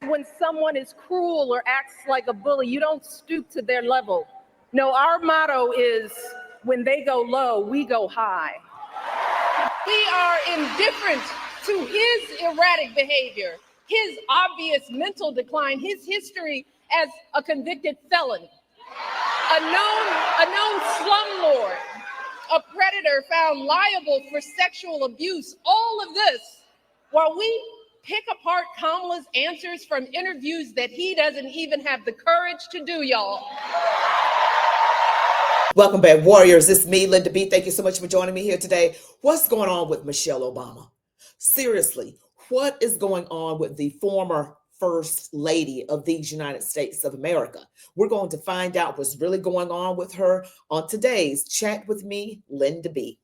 when someone is cruel or acts like a bully, you don't stoop to their level. No, our motto is, when they go low, we go high. We are indifferent to his erratic behavior, his obvious mental decline, his history as a convicted felon, a known slumlord, a predator found liable for sexual abuse. All of this while we pick apart Kamala's answers from interviews that he doesn't even have the courage to do, y'all. Welcome back, Warriors. It's me, Linda B. Thank you so much for joining me here today. What's going on with Michelle Obama? Seriously, what is going on with the former First Lady of these United States of America? We're going to find out what's really going on with her on today's Chat with Me, Linda B.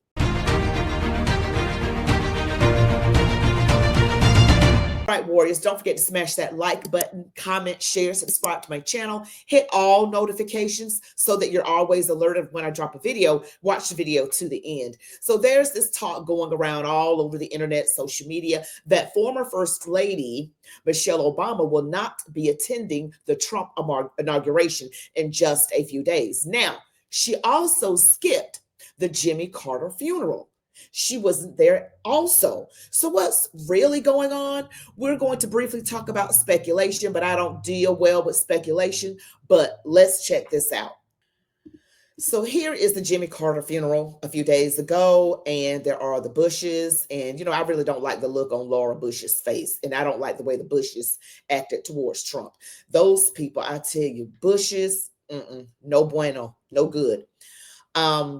All right, Warriors, don't forget to smash that like button, comment, share, subscribe to my channel, hit all notifications so that you're always alerted when I drop a video. Watch the video to the end. So there's this talk going around all over the internet, social media, that former First Lady Michelle Obama will not be attending the Trump inauguration in just a few days. Now, she also skipped the Jimmy Carter funeral. She wasn't there also. So what's really going on? We're going to briefly talk about speculation, but I don't deal well with speculation. But let's check this out. So here is the Jimmy Carter funeral a few days ago, and there are the Bushes. And, I really don't like the look on Laura Bush's face, and I don't like the way the Bushes acted towards Trump. Those people, I tell you, Bushes, no bueno, no good.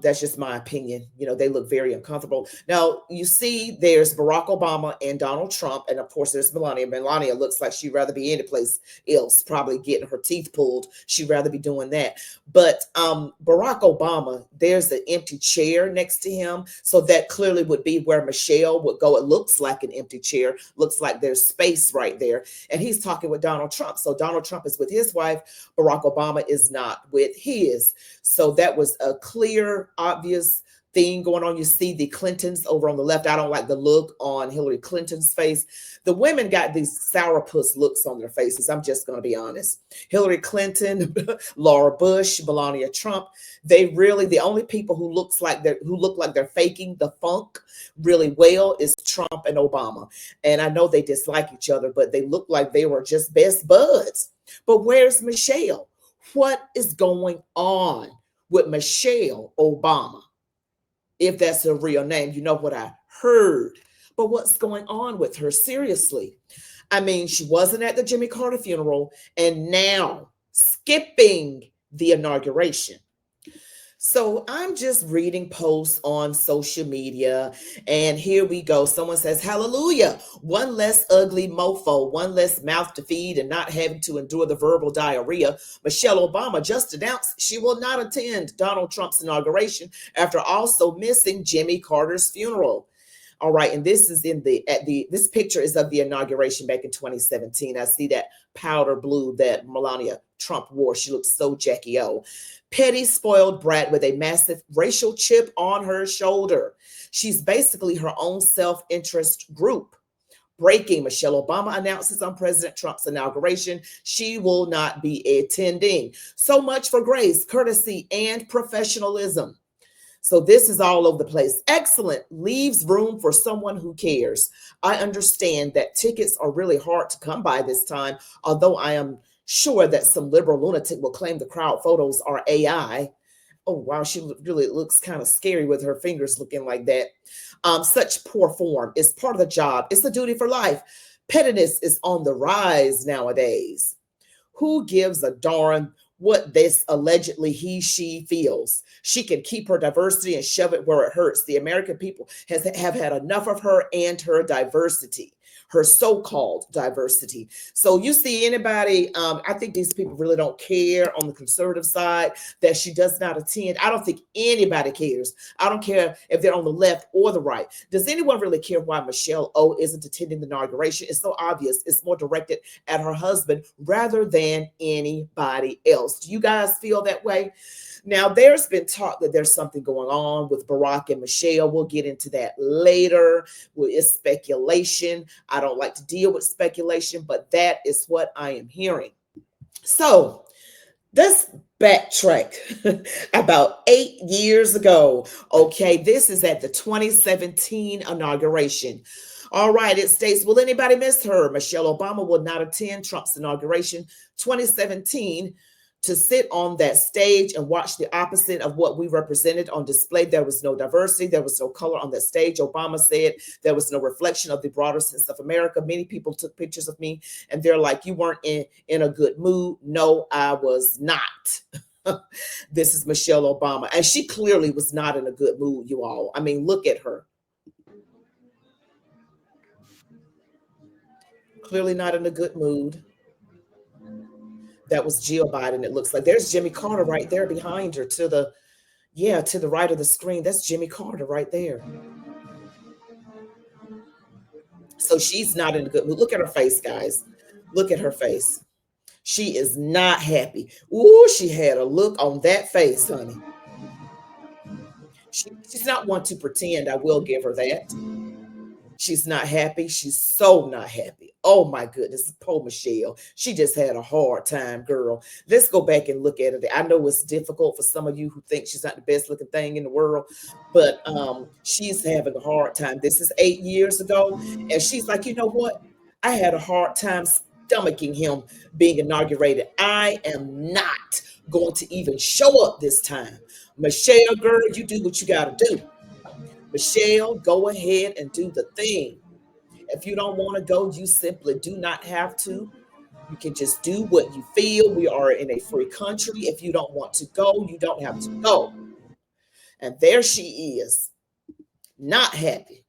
That's just my opinion. They look very uncomfortable. Now, you see there's Barack Obama and Donald Trump. And of course, there's Melania. Melania looks like she'd rather be any place else, probably getting her teeth pulled. She'd rather be doing that. But Barack Obama, there's an empty chair next to him. So that clearly would be where Michelle would go. It looks like an empty chair. Looks like there's space right there. And he's talking with Donald Trump. So Donald Trump is with his wife. Barack Obama is not with his. So that was a clear, obvious thing going on. You see the Clintons over on the left. I don't like the look on Hillary Clinton's face. The women got these sourpuss looks on their faces. I'm just going to be honest. Hillary Clinton, Laura Bush, Melania Trump. The only people who look like they're faking the funk really well is Trump and Obama. And I know they dislike each other, but they look like they were just best buds. But where's Michelle? What is going on with Michelle Obama? If that's her real name, you know what I heard. But what's going on with her? Seriously. I mean, she wasn't at the Jimmy Carter funeral and now skipping the inauguration. So I'm just reading posts on social media, and here we go. Someone says, hallelujah, one less ugly mofo, one less mouth to feed and not having to endure the verbal diarrhea. Michelle Obama just announced she will not attend Donald Trump's inauguration after also missing Jimmy Carter's funeral. All right, and this is this picture is of the inauguration back in 2017. I see that powder blue that Melania Trump wore. She looks so Jackie O. Petty, spoiled brat with a massive racial chip on her shoulder. She's basically her own self-interest group. Breaking, Michelle Obama announces on President Trump's inauguration she will not be attending. So much for grace, courtesy, and professionalism. So this is all over the place. Excellent. Leaves room for someone who cares. I understand that tickets are really hard to come by this time, although I am sure that some liberal lunatic will claim the crowd photos are AI. Oh, wow. She really looks kind of scary with her fingers looking like that. Such poor form is part of the job. It's the duty for life. Pettiness is on the rise nowadays. Who gives a darn what this allegedly she feels? She can keep her diversity and shove it where it hurts. The American people have had enough of her and her diversity, her so-called diversity. So you see anybody, I think these people really don't care on the conservative side that she does not attend. I don't think anybody cares. I don't care if they're on the left or the right. Does anyone really care why Michelle O isn't attending the inauguration? It's so obvious. It's more directed at her husband rather than anybody else. Do you guys feel that way? Now, there's been talk that there's something going on with Barack and Michelle. We'll get into that later. It's speculation. I don't like to deal with speculation, but that is what I am hearing. So let's backtrack about 8 years ago. Okay, this is at the 2017 inauguration. All right, it states, will anybody miss her? Michelle Obama will not attend Trump's inauguration 2017 to sit on that stage and watch the opposite of what we represented on display. There was no diversity. There was no color on that stage. Obama said there was no reflection of the broader sense of America. Many people took pictures of me and they're like, you weren't in a good mood. No, I was not. This is Michelle Obama. And she clearly was not in a good mood, you all. I mean, look at her. Clearly not in a good mood. That was Jill Biden. It looks like there's Jimmy Carter right there behind her to the right of the screen. That's Jimmy Carter right there. So she's not in a good mood. Look at her face, guys. Look at her face. She is not happy. Ooh, she had a look on that face, honey. She's not one to pretend. I will give her that. She's not happy. She's so not happy. Oh my goodness, poor Michelle. She just had a hard time, girl. Let's go back and look at it. I know it's difficult for some of you who think she's not the best looking thing in the world, but she's having a hard time. This is 8 years ago, and she's like, you know what? I had a hard time stomaching him being inaugurated. I am not going to even show up this time. Michelle, girl, you do what you got to do. Michelle, go ahead and do the thing. If you don't want to go, you simply do not have to. You can just do what you feel. We are in a free country. If you don't want to go, you don't have to go. And there she is, not happy,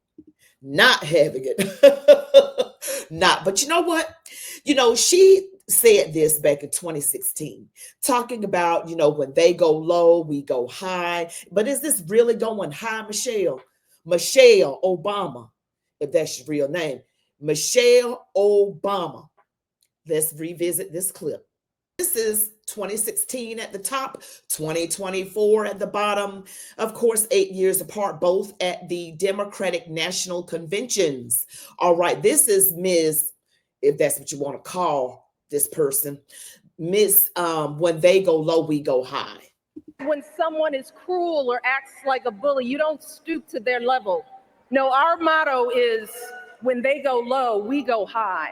not having it. Not, but you know what? You know, she said this back in 2016, talking about, you know, when they go low, we go high. But is this really going high, Michelle? Michelle Obama, if that's your real name. Michelle Obama. Let's revisit this clip. This is 2016 at the top, 2024 at the bottom. Of course, 8 years apart, both at the Democratic National Conventions. All right, this is Ms., if that's what you want to call this person, Miss, when they go low, we go high. When someone is cruel or acts like a bully, you don't stoop to their level. No, our motto is, when they go low, we go high.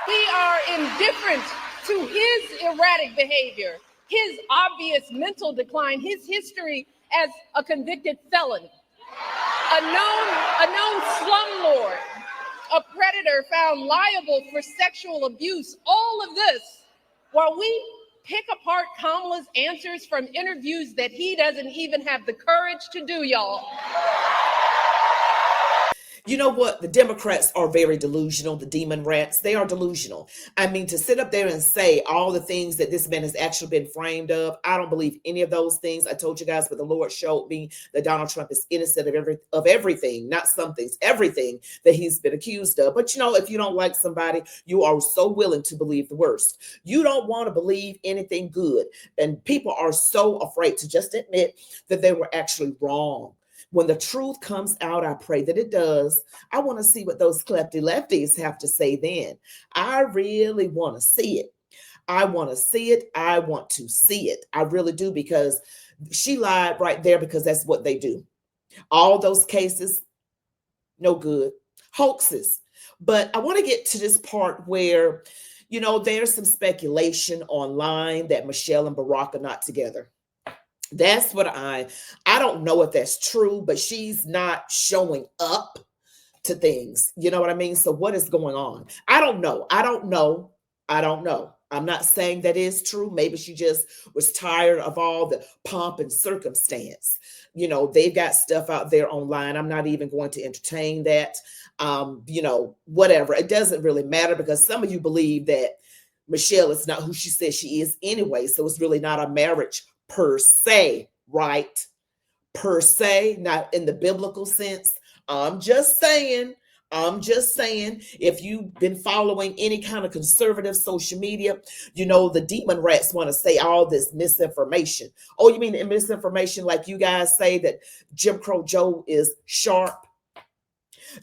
We are indifferent to his erratic behavior, his obvious mental decline, his history as a convicted felon, a known slumlord, a predator found liable for sexual abuse. All of this while we pick apart Kamala's answers from interviews that he doesn't even have the courage to do, y'all. You know what? The Democrats are very delusional. The demon rats, they are delusional. I mean, to sit up there and say all the things that this man has actually been framed of, I don't believe any of those things. I told you guys, but the Lord showed me that Donald Trump is innocent of everything, not some things, everything that he's been accused of. But you know, if you don't like somebody, you are so willing to believe the worst. You don't want to believe anything good. And people are so afraid to just admit that they were actually wrong. When the truth comes out, I pray that it does. I want to see what those clefty lefties have to say then. I really want to see it. I want to see it. I want to see it. I really do, because she lied right there, because that's what they do. All those cases, no good. Hoaxes. But I want to get to this part where, you know, there's some speculation online that Michelle and Barack are not together. That's what I don't know if that's true, but she's not showing up to things. You know what I mean? So what is going on? I don't know. I'm not saying that is true. Maybe she just was tired of all the pomp and circumstance. You know, they've got stuff out there online. I'm not even going to entertain that. You know, whatever. It doesn't really matter, because some of you believe that Michelle is not who she says she is anyway. So it's really not a marriage per se, right? Per se, not in the biblical sense. I'm just saying, if you've been following any kind of conservative social media, you know, the demon rats want to say all this misinformation. Oh, you mean misinformation like you guys say that Jim Crow Joe is sharp?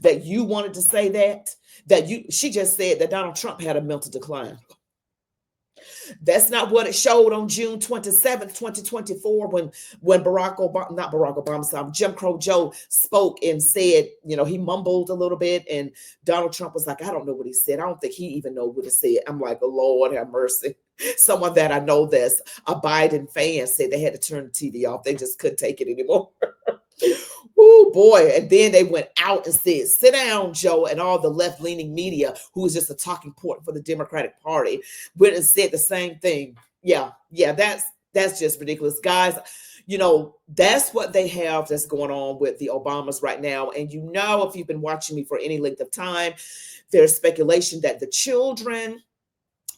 that you wanted to say she just said that Donald Trump had a mental decline. That's not what it showed on June 27th, 2024, when not Barack Obama, Jim Crow Joe spoke and said, he mumbled a little bit, and Donald Trump was like, I don't know what he said. I don't think he even know what he said. I'm like, oh, Lord have mercy. Someone that I know that's a Biden fan said they had to turn the TV off. They just couldn't take it anymore. Oh boy. And then they went out and said, sit down, Joe, and all the left-leaning media, who is just a talking point for the Democratic Party, went and said the same thing. Yeah, that's just ridiculous. Guys, that's what they have that's going on with the Obamas right now. And if you've been watching me for any length of time, there's speculation that the children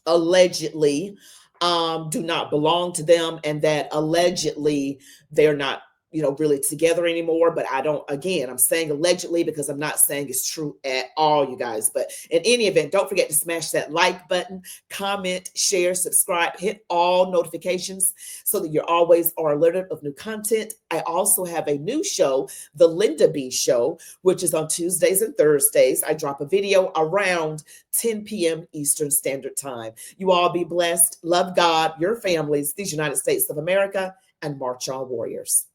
allegedly do not belong to them, and that allegedly they're not really together anymore. But I'm saying allegedly because I'm not saying it's true at all, you guys. But in any event, don't forget to smash that like button, comment, share, subscribe, hit all notifications so that you always are alerted of new content. I also have a new show, the Linda B Show, which is on Tuesdays and Thursdays. I drop a video around 10 p.m. Eastern Standard Time. You all be blessed. Love God, your families, these United States of America, and march on, warriors.